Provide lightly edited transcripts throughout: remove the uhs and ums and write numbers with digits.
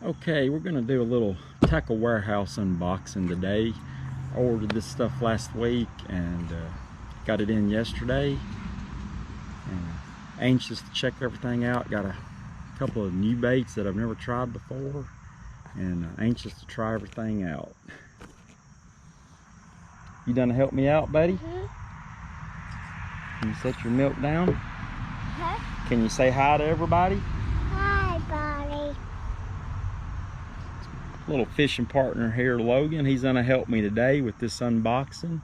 Okay, we're gonna do a little Tackle Warehouse unboxing today. I ordered this stuff last week and got it in yesterday. And anxious to check everything out. Got a couple of new baits that I've never tried before, and anxious to try everything out. You done help me out, buddy? Can you set your milk down? Can you say hi to everybody? Hi, buddy. Little fishing partner here, Logan. He's gonna help me today with this unboxing.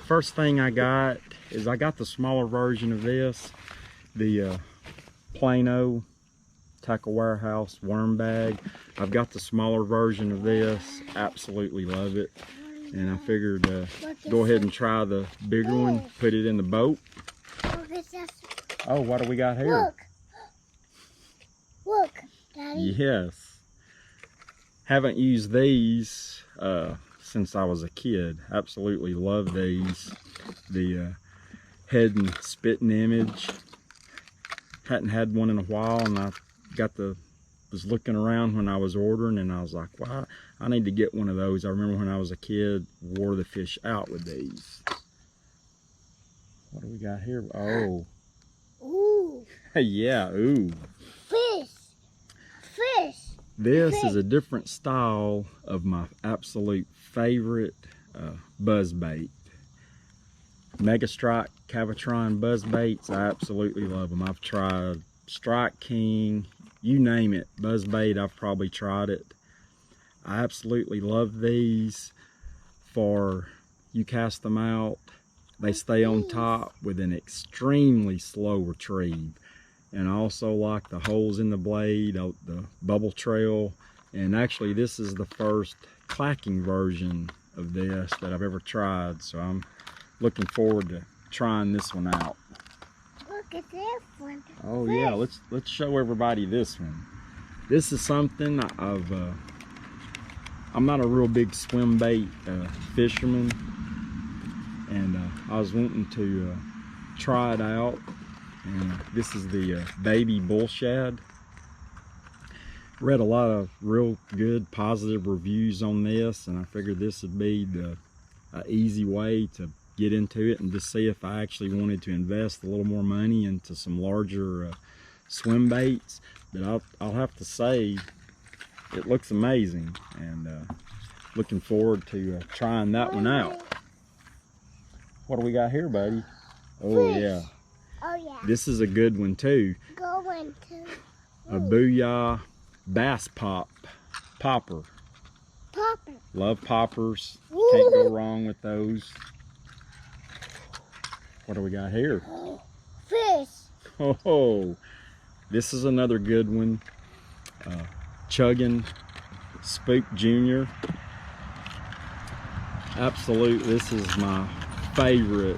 First thing I got is I got the smaller version of this, the Plano Tackle Warehouse worm bag. I've got the smaller version of this. Absolutely love it. And I figured go ahead and try the bigger one, put it in the boat. Look at this. Oh, what do we got here? Look, Daddy. Yes. Haven't used these since I was a kid. Absolutely love these. The head and spitting image. Hadn't had one in a while, and I was looking around when I was ordering, and I was like, wow, I need to get one of those. I remember when I was a kid, wore the fish out with these. What do we got here? Oh. Ooh. Yeah, ooh. Fish. Fish. This is a different style of my absolute favorite buzz bait. Mega Strike Cavitron buzz baits. I absolutely love them. I've tried Strike King, you name it, buzz bait, I've probably tried it. I absolutely love these. For you cast them out, they stay on top with an extremely slow retrieve. And I also like the holes in the blade, the bubble trail. And actually this is the first clacking version of this that I've ever tried. So I'm looking forward to trying this one out. Look at this one. Oh yeah, let's show everybody this one. This is something I'm not a real big swim bait fisherman, and I was wanting to try it out. And this is the baby bull shad. Read a lot of real good positive reviews on this, and I figured this would be the easy way to get into it and just see if I actually wanted to invest a little more money into some larger swim baits. But I'll have to say it looks amazing, and looking forward to trying that one out. What do we got here, buddy? Oh yeah. Oh yeah. This is a good one too. Going to. A Booyah Bass Popper. Popper. Love poppers. Can't go wrong with those. What do we got here? Fish. Oh, this is another good one. Chugging Spook Jr. Absolute, this is my favorite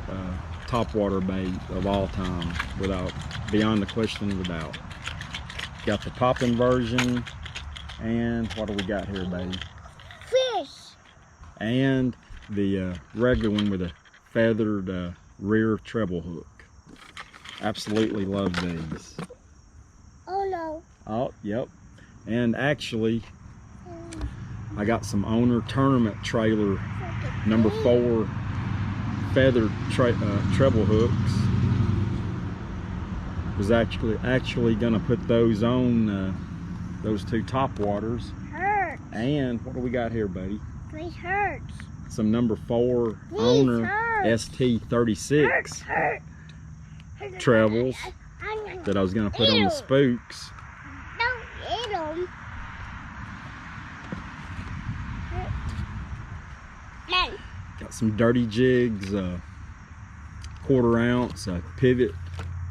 topwater bait of all time, without beyond the question of a doubt. Got the popping version, and what do we got here, baby? Fish. And the regular one with a feathered rear treble hook. Absolutely love these. Oh no. Oh, yep. And actually, I got some Owner Tournament Trailer number 4 feathered treble hooks. Was actually gonna put those on those 2 top waters. Hurts. And what do we got here, buddy? These hurts. Some number 4 These Owner hurts. ST36 Hurt. trebles that I was gonna put on the spooks. Don't eat them. Got some Dirty Jigs, 1/4 ounce pivot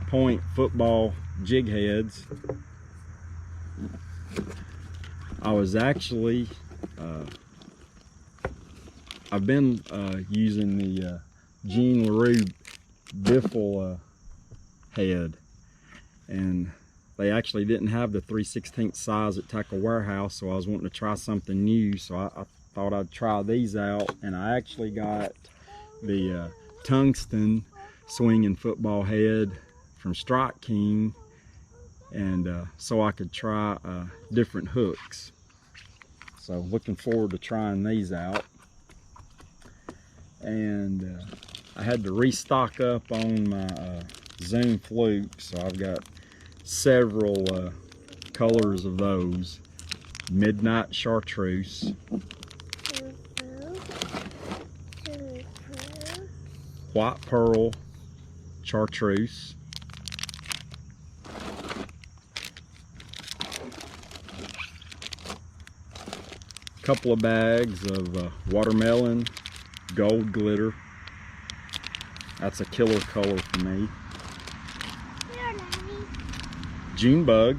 point football jig heads. I was actually, I've been using the Gene LaRue Biffle head, and they actually didn't have the 3/16 size at Tackle Warehouse, so I was wanting to try something new, so I thought I'd try these out. And I actually got the tungsten swinging football head from Strike King, and so I could try different hooks. So looking forward to trying these out. And I had to restock up on my Zoom Fluke, so I've got several colors of those. Midnight Chartreuse, White Pearl Chartreuse, couple of bags of watermelon gold glitter. That's a killer color for me. June bug,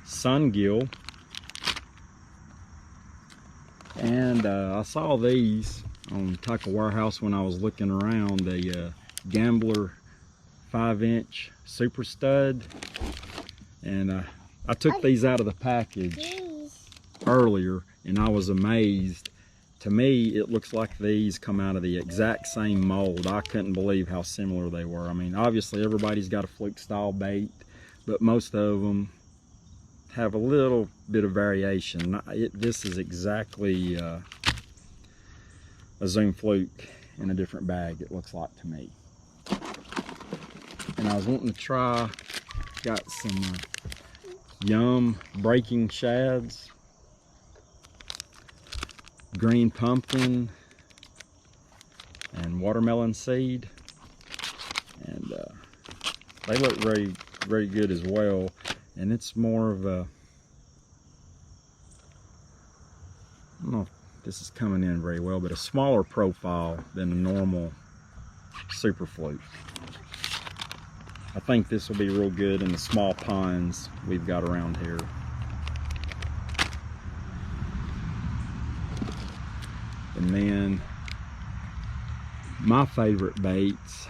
sungill, and I saw these on Tackle Warehouse when I was looking around, a Gambler 5-inch super stud, and I took these out of the package earlier and I was amazed. To me, it looks like these come out of the exact same mold. I couldn't believe how similar they were. I mean, obviously everybody's got a Fluke style bait, but most of them have a little bit of variation. This is exactly a Zoom Fluke in a different bag, it looks like to me. And I was wanting to try, got some Yum breaking shads, green pumpkin, and watermelon seed, and they look very, very good as well. And it's more of a, I don't know if this is coming in very well, but a smaller profile than a normal Super Fluke. I think this will be real good in the small ponds we've got around here. And then my favorite baits,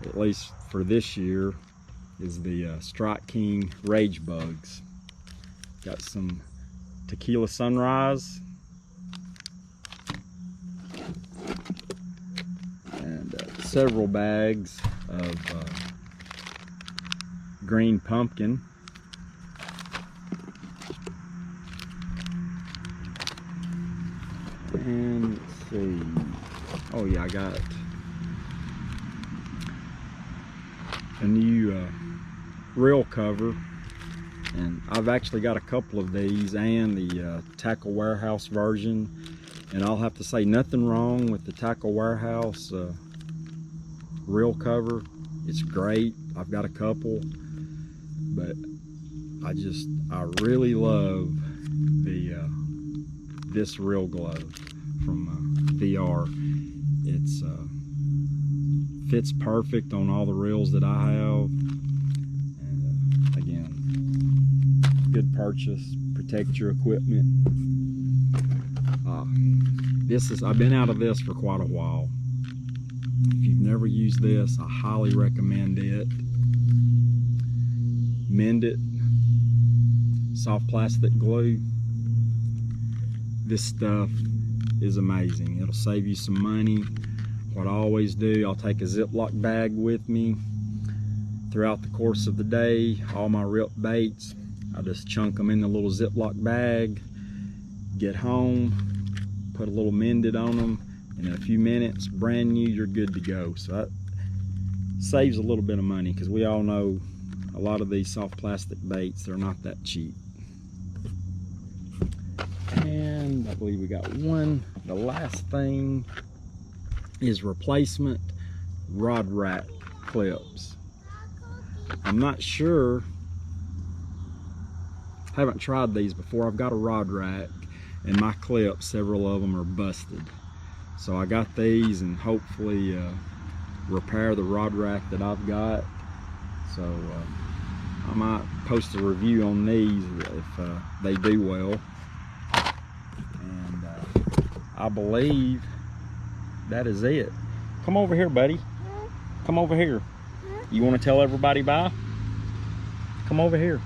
at least for this year, is the Strike King Rage Bugs. Got some Tequila Sunrise and several bags of green pumpkin, and let's see, oh yeah, I got a new reel cover, and I've actually got a couple of these and the Tackle Warehouse version, and I'll have to say nothing wrong with the Tackle Warehouse reel cover. It's great. I've got a couple, but I really love the this reel glove from VR. It's fits perfect on all the reels that I have, and again, good purchase. Protect your equipment. I've been out of this for quite a while. If you've never used this, I highly recommend it. Mend It soft plastic glue. This stuff is amazing. It'll save you some money. What I always do, I'll take a Ziploc bag with me throughout the course of the day. All my ripped baits, I just chunk them in the little Ziploc bag, get home, put a little Mend It on them, and in a few minutes, brand new, you're good to go. So that saves a little bit of money, because we all know a lot of these soft plastic baits, they're not that cheap. And I believe we got one. The last thing is replacement rod rack clips. I'm not sure, I haven't tried these before. I've got a rod rack, and my clips, several of them are busted. So I got these, and hopefully repair the rod rack that I've got. So I might post a review on these if they do well. And I believe that is it. Come over here, buddy. Come over here. You want to tell everybody bye? Come over here.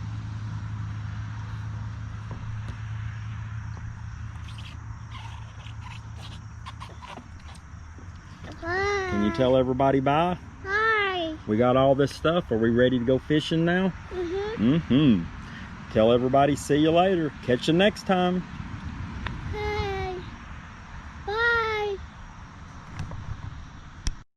you tell everybody bye? Hi. We got all this stuff. Are we ready to go fishing now? Mm-hmm. Mm-hmm. Tell everybody see you later. Catch you next time.